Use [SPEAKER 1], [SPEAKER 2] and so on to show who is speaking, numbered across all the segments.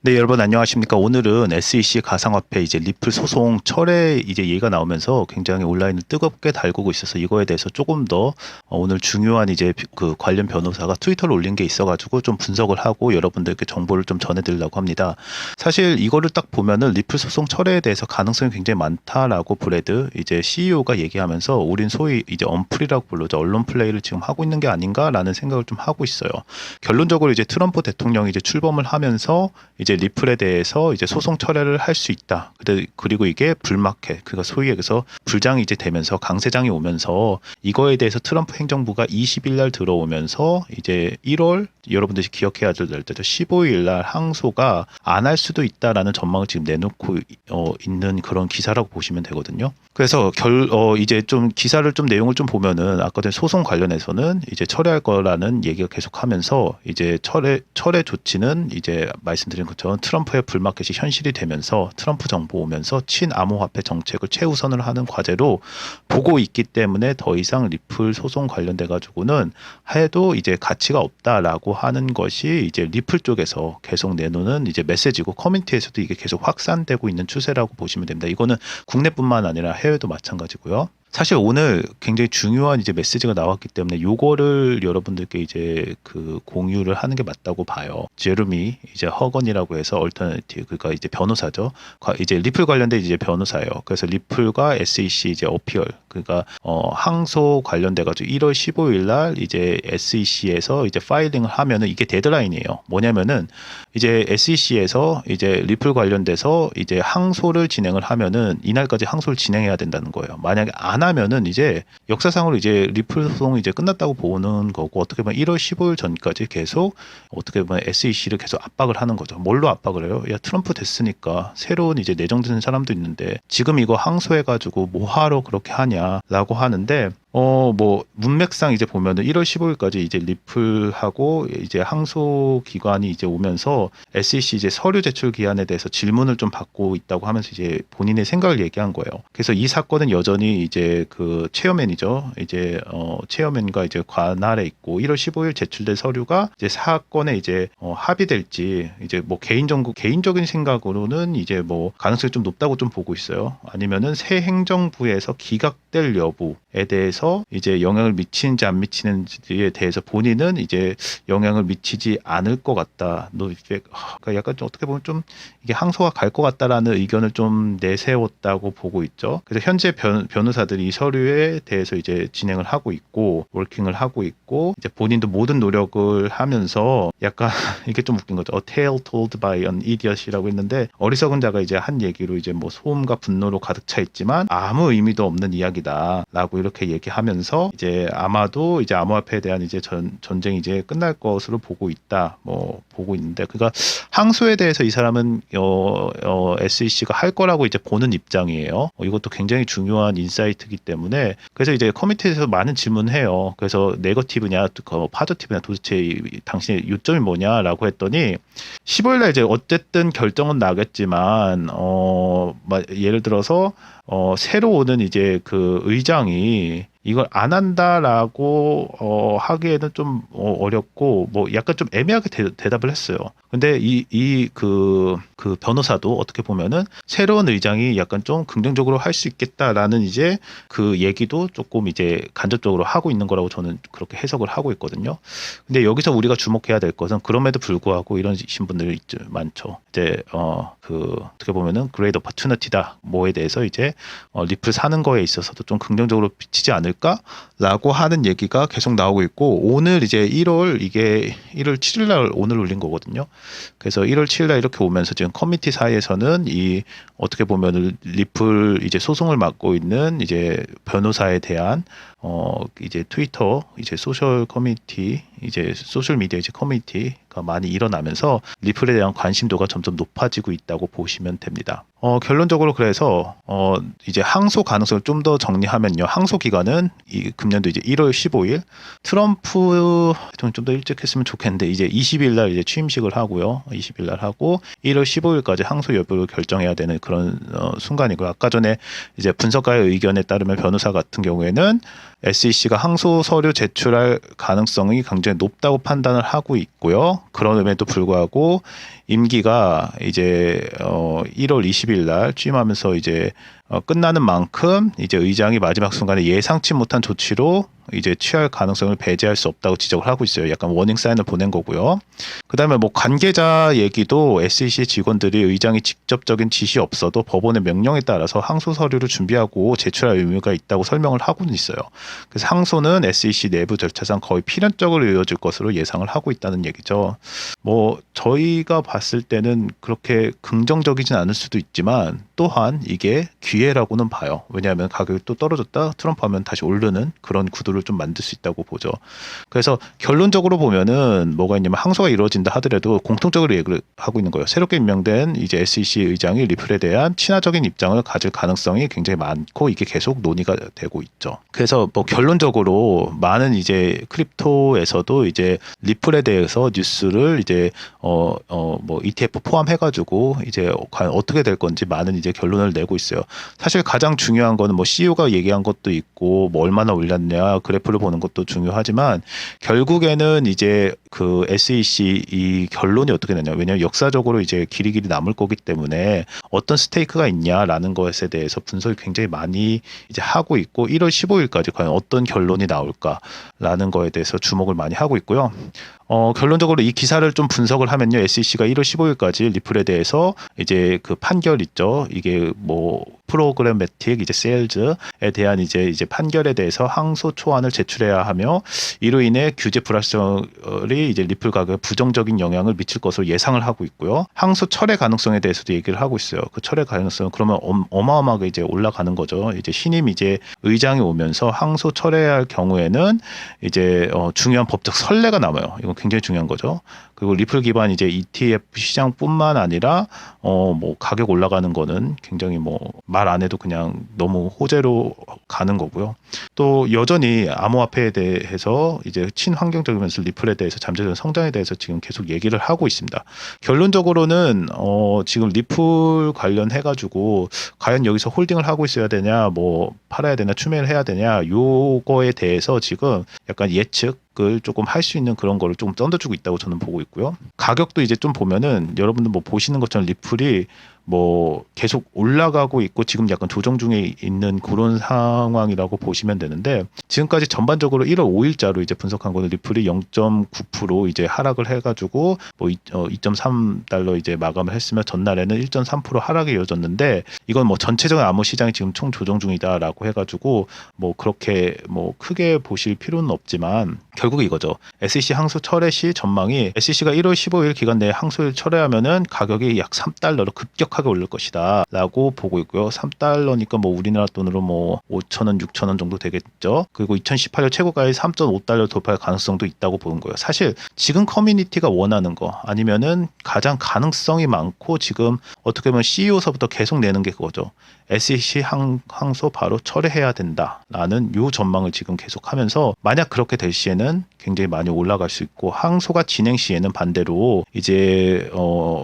[SPEAKER 1] 네, 여러분 안녕하십니까? 오늘은 SEC 가상화폐 이제 리플 소송 철회 이제 얘기가 나오면서 굉장히 온라인을 뜨겁게 달구고 있어서 이거에 대해서 조금 더 오늘 중요한 이제 그 관련 변호사가 트위터를 올린 게 있어가지고 좀 분석을 하고 여러분들께 정보를 좀 전해드리려고 합니다. 사실 이거를 딱 보면은 리플 소송 철회에 대해서 가능성이 굉장히 많다라고 브래드 이제 CEO가 얘기하면서 우린 소위 이제 언플이라고 불러죠. 언론 플레이를 지금 하고 있는 게 아닌가라는 생각을 좀 하고 있어요. 결론적으로 이제 트럼프 대통령이 이제 출범을 하면서 이제 리플에 대해서 이제 소송 철회를 할 수 있다. 그리고 이게 불마켓, 그러니까 소위 얘기해서 불장이 이제 되면서 강세장이 오면서 이거에 대해서 트럼프 행정부가 20일 날 들어오면서 이제 1월 여러분들이 기억해야 될 때죠. 15일 날 항소가 안 할 수도 있다라는 전망을 지금 내놓고 있는 그런 기사라고 보시면 되거든요. 그래서 이제 좀 기사를 좀 내용을 좀 보면은 아까 전 소송 관련해서는 이제 철회할 거라는 얘기가 계속하면서 이제 철회 조치는 이제 말씀드린 것처럼 트럼프의 불마켓이 현실이 되면서 트럼프 정부 오면서 친암호화폐 정책을 최우선을 하는 과제로 보고 있기 때문에 더 이상 리플 소송 관련돼 가지고는 해도 이제 가치가 없다라고 하는 것이 이제 리플 쪽에서 계속 내놓는 이제 메시지고 커뮤니티에서도 이게 계속 확산되고 있는 추세라고 보시면 됩니다. 이거는 국내뿐만 아니라 해외도 마찬가지고요. 사실 오늘 굉장히 중요한 이제 메시지가 나왔기 때문에 요거를 여러분들께 이제 그 공유를 하는 게 맞다고 봐요. 제르미 이제 허건이라고 해서 얼터너티브 그러니까 이제 변호사죠. 이제 리플 관련된 이제 변호사예요. 그래서 리플과 SEC 이제 어피얼 그러니까 항소 관련돼 가지고 1월 15일 날 이제 SEC에서 이제 파일링을 하면은 이게 데드라인이에요. 뭐냐면은 이제 SEC에서 이제 리플 관련돼서 이제 항소를 진행을 하면은 이날까지 항소를 진행해야 된다는 거예요. 만약에 안 하면은 이제 역사상으로 이제 리플 소송이 이제 끝났다고 보는 거고 어떻게 보면 1월 15일 전까지 계속 어떻게 보면 SEC를 계속 압박을 하는 거죠. 뭘로 압박을 해요? 야 트럼프 됐으니까 새로운 이제 내정된 사람도 있는데 지금 이거 항소해가지고 뭐하러 그렇게 하냐라고 하는데 뭐 문맥상 이제 보면은 1월 15일까지 이제 리플하고 이제 항소 기관이 이제 오면서 SEC 이제 서류 제출 기한에 대해서 질문을 좀 받고 있다고 하면서 이제 본인의 생각을 얘기한 거예요. 그래서 이 사건은 여전히 이제 그 체어맨이죠. 이제 체어맨과 이제 관할에 있고 1월 15일 제출된 서류가 이제 사건에 이제 합의될지 이제 뭐 개인적인 생각으로는 이제 뭐 가능성이 좀 높다고 좀 보고 있어요. 아니면은 새 행정부에서 기각될 여부에 대해서 이제 영향을 미치는지 안 미치는지에 대해서 본인은 이제 영향을 미치지 않을 것 같다. 그러니까 약간 좀 어떻게 보면 좀 이게 항소가 갈 것 같다라는 의견을 좀 내세웠다고 보고 있죠. 그래서 현재 변호사들이 이 서류에 대해서 이제 진행을 하고 있고 워킹을 하고 있고 이제 본인도 모든 노력을 하면서 약간 이게 좀 웃긴 거죠. A tale told by an idiot이라고 했는데 어리석은 자가 이제 한 얘기로 이제 뭐 소음과 분노로 가득 차 있지만 아무 의미도 없는 이야기다라고 이렇게 얘기하면서 이제 아마도 이제 암호화폐에 대한 이제 전쟁이 이제 끝날 것으로 보고 있다. 뭐 보고 있는데 그러니까 항소에 대해서 이 사람은 SEC가 할 거라고 이제 보는 입장이에요. 이것도 굉장히 중요한 인사이트이기 때문에 그래서 이제 커뮤니티에서 많은 질문해요. 그래서 네거티브냐, 파저티브냐, 도대체 당신의 요점이 뭐냐라고 했더니 15일날 이제 어쨌든 결정은 나겠지만 예를 들어서 새로 오는 이제 그 의장이 이걸 안 한다라고 하기에는 좀 어렵고 뭐 약간 좀 애매하게 대답을 했어요. 근데 그 변호사도 어떻게 보면은 새로운 의장이 약간 좀 긍정적으로 할 수 있겠다라는 이제 그 얘기도 조금 이제 간접적으로 하고 있는 거라고 저는 그렇게 해석을 하고 있거든요. 근데 여기서 우리가 주목해야 될 것은 그럼에도 불구하고 이러신 분들이 많죠. 이제 어떻게 보면은 그레이트 오퍼튜니티다 뭐에 대해서 이제 리플 사는 거에 있어서도 좀 긍정적으로 비치지 않을까라고 하는 얘기가 계속 나오고 있고 오늘 이제 1월 7일 날 오늘 올린 거거든요. 그래서 1월 7일 날 이렇게 오면서 지금 커뮤니티 사이에서는 이 어떻게 보면은 리플 이제 소송을 맡고 있는 이제 변호사에 대한 이제 트위터 이제 소셜 커뮤니티 이제 소셜 미디어 이제 커뮤니티가 많이 일어나면서 리플에 대한 관심도가 점점 높아지고 있다고 보시면 됩니다. 결론적으로 그래서 이제 항소 가능성을 좀 더 정리하면요. 항소 기간은 이 금년도 이제 1월 15일 트럼프 좀 더 일찍 했으면 좋겠는데 이제 20일 날 이제 취임식을 하고요. 20일 날 하고 1월 15일까지 항소 여부를 결정해야 되는 그런 순간이고요. 아까 전에 이제 분석가의 의견에 따르면 변호사 같은 경우에는 SEC가 항소 서류 제출할 가능성이 굉장히 높다고 판단을 하고 있고요. 그럼에도 불구하고 임기가 이제 1월 20일 날 취임하면서 이제 끝나는 만큼 이제 의장이 마지막 순간에 예상치 못한 조치로 이제 취할 가능성을 배제할 수 없다고 지적을 하고 있어요. 약간 워닝 사인을 보낸 거고요. 그다음에 뭐 관계자 얘기도 SEC 직원들이 의장이 직접적인 지시 없어도 법원의 명령에 따라서 항소 서류를 준비하고 제출할 의무가 있다고 설명을 하고는 있어요. 그래서 항소는 SEC 내부 절차상 거의 필연적으로 이어질 것으로 예상을 하고 있다는 얘기죠. 뭐 저희가 봤을 때는 그렇게 긍정적이진 않을 수도 있지만 또한 이게 기회라고는 봐요. 왜냐하면 가격이 또 떨어졌다 트럼프 하면 다시 오르는 그런 구도를 좀 만들 수 있다고 보죠. 그래서 결론적으로 보면은 뭐가 있냐면 항소가 이루어진다 하더라도 공통적으로 얘기를 하고 있는 거예요. 새롭게 임명된 이제 SEC 의장이 리플에 대한 친화적인 입장을 가질 가능성이 굉장히 많고 이게 계속 논의가 되고 있죠. 그래서 뭐 결론적으로 많은 이제 크립토에서도 이제 리플에 대해서 뉴스를 이제 뭐 ETF 포함해가지고 이제 과연 어떻게 될 건지 많은 이제 결론을 내고 있어요. 사실 가장 중요한 거는 뭐 CEO가 얘기한 것도 있고 뭐 얼마나 올랐냐 그래프를 보는 것도 중요하지만 결국에는 이제 그 SEC 이 결론이 어떻게 되냐. 왜냐하면 역사적으로 이제 길이 남을 거기 때문에 어떤 스테이크가 있냐라는 것에 대해서 분석이 굉장히 많이 이제 하고 있고 1월 15일까지 과연 어떤 결론이 나올까라는 거에 대해서 주목을 많이 하고 있고요. 결론적으로 이 기사를 좀 분석을 하면요. SEC가 1월 15일까지 리플에 대해서 이제 그 판결 있죠. 이게 뭐 프로그래매틱 이제 세일즈에 대한 이제 판결에 대해서 항소 초안을 제출해야 하며 이로 인해 규제 불확실성이 이제 리플 가격에 부정적인 영향을 미칠 것으로 예상을 하고 있고요. 항소 철회 가능성에 대해서도 얘기를 하고 있어요. 그 철회 가능성은 그러면 어마어마하게 이제 올라가는 거죠. 이제 신임 이제 의장이 오면서 항소 철회할 경우에는 이제 중요한 법적 선례가 남아요. 이건 굉장히 중요한 거죠. 그리고 리플 기반 이제 ETF 시장뿐만 아니라 뭐 가격 올라가는 거는 굉장히 뭐 말 안 해도 그냥 너무 호재로 가는 거고요. 또 여전히 암호화폐에 대해서 이제 친환경적이면서 리플에 대해서 잠재적인 성장에 대해서 지금 계속 얘기를 하고 있습니다. 결론적으로는 지금 리플 관련해 가지고 과연 여기서 홀딩을 하고 있어야 되냐, 뭐 팔아야 되나, 추매를 해야 되냐, 요거에 대해서 지금 약간 예측을 조금 할 수 있는 그런 거를 조금 던져주고 있다고 저는 보고 있고요. 가격도 이제 좀 보면은 여러분들 뭐 보시는 것처럼 리플이 뭐 계속 올라가고 있고 지금 약간 조정 중에 있는 그런 상황이라고 보시면 되는데 지금까지 전반적으로 1월 5일자로 이제 분석한 거는 리플이 0.9% 이제 하락을 해가지고 뭐 2.3달러 이제 마감을 했으면 전날에는 1.3% 하락이 이어졌는데 이건 뭐 전체적인 암호 시장이 지금 총 조정 중이다라고 해가지고 뭐 그렇게 뭐 크게 보실 필요는 없지만 결국 이거죠. SEC 항소 철회 시 전망이 SEC가 1월 15일 기간 내에 항소를 철회하면은 가격이 약 3달러로 급격하게 오를 것이다 라고 보고 있고요. 3달러니까 뭐 우리나라 돈으로 뭐 5,000원, 6,000원 정도 되겠죠. 그리고 2018년 최고가의 3.5달러 돌파할 가능성도 있다고 보는 거예요. 사실 지금 커뮤니티가 원하는 거 아니면은 가장 가능성이 많고 지금 어떻게 보면 CEO서부터 계속 내는 게 그거죠. SEC 항소 바로 철회해야 된다라는 요 전망을 지금 계속하면서 만약 그렇게 될 시에는 굉장히 많이 올라갈 수 있고 항소가 진행 시에는 반대로 이제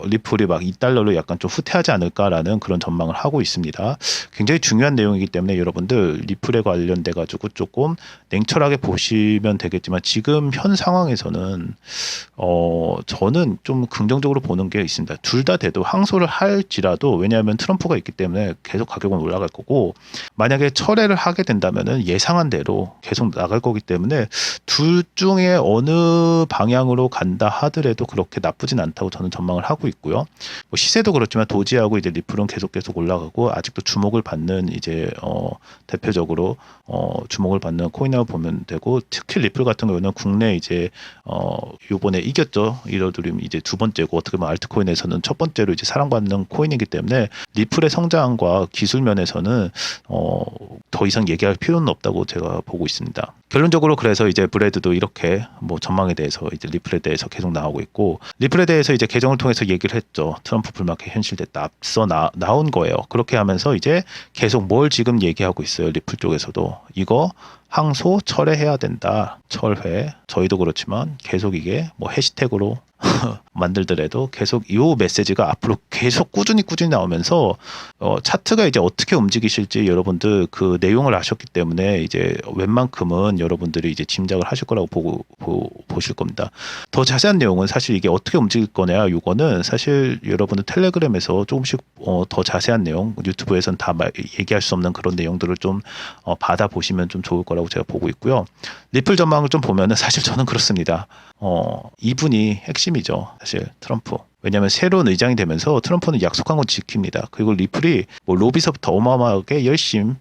[SPEAKER 1] 리플이 막 2달러로 약간 좀 후퇴하지 않을까라는 그런 전망을 하고 있습니다. 굉장히 중요한 내용이기 때문에 여러분들 리플에 관련돼 가지고 조금 냉철하게 보시면 되겠지만 지금 현 상황에서는 저는 좀 긍정적으로 보는 게 있습니다. 둘 다 돼도 항소를 할지라도 왜냐하면 트럼프가 있기 때문에 계속 가격은 올라갈 거고 만약에 철회를 하게 된다면은 예상한 대로 계속 나갈 거기 때문에 둘 중에 어느 방향으로 간다 하더라도 그렇게 나쁘진 않다고 저는 전망을 하고 있고요. 뭐 시세도 그렇지만 도지하고 이제 리플은 계속 올라가고 아직도 주목을 받는 이제 대표적으로 주목을 받는 코인이라고 보면 되고 특히 리플 같은 경우는 국내 이제 요번에 이겼죠. 이러드림 이제 두 번째고 어떻게 보면 알트코인에서는 첫 번째로 이제 사랑받는 코인이기 때문에 리플의 성장과 기술 면에서는 더 이상 얘기할 필요는 없다고 제가 보고 있습니다. 결론적으로 그래서 이제 브래드도 이렇게 뭐 전망에 대해서 이제 리플에 대해서 계속 나오고 있고 리플에 대해서 이제 계정을 통해서 얘기를 했죠. 트럼프 불마켓 현실됐다. 앞서 나온 거예요. 그렇게 하면서 이제 계속 뭘 지금 얘기하고 있어요. 리플 쪽에서도 이거 항소 철회해야 된다. 철회. 저희도 그렇지만 계속 이게 뭐 해시태그로 만들더라도 계속 이 메시지가 앞으로 계속 꾸준히 나오면서 차트가 이제 어떻게 움직이실지 여러분들 그 내용을 아셨기 때문에 이제 웬만큼은 여러분들이 이제 짐작을 하실 거라고 보실 겁니다. 더 자세한 내용은 사실 이게 어떻게 움직일 거냐, 요거는 사실 여러분들 텔레그램에서 조금씩 더 자세한 내용, 유튜브에서는 다 얘기할 수 없는 그런 내용들을 좀 받아보시면 좀 좋을 거라고 제가 보고 있고요. 리플 전망을 좀 보면은 사실 저는 그렇습니다. 이분이 핵심이죠. 사실 트럼프. 왜냐하면 새로운 의장이 되면서 트럼프는 약속한 건 지킵니다. 그리고 리플이 뭐 로비서부터 어마어마하게 열심히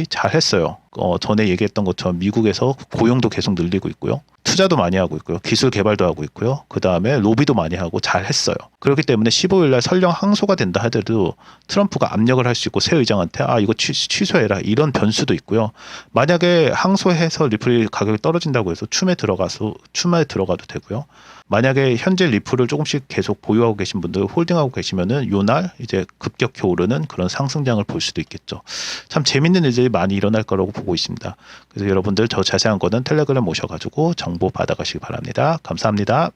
[SPEAKER 1] 잘했어요. 전에 얘기했던 것처럼 미국에서 고용도 계속 늘리고 있고요. 투자도 많이 하고 있고요. 기술 개발도 하고 있고요. 그 다음에 로비도 많이 하고 잘했어요. 그렇기 때문에 15일 날 설령 항소가 된다 하더라도 트럼프가 압력을 할 수 있고 새 의장한테 이거 취소해라, 이런 변수도 있고요. 만약에 항소해서 리플이 가격이 떨어진다고 해서 춤에 들어가도 되고요. 만약에 현재 리플을 조금씩 계속 보유하고 계신 분들, 홀딩하고 계시면은 요날 이제 급격히 오르는 그런 상승장을 볼 수도 있겠죠. 참 재밌는 일들이 많이 일어날 거라고 보고 있습니다. 그래서 여러분들 더 자세한 거는 텔레그램 오셔가지고 정보 받아가시기 바랍니다. 감사합니다.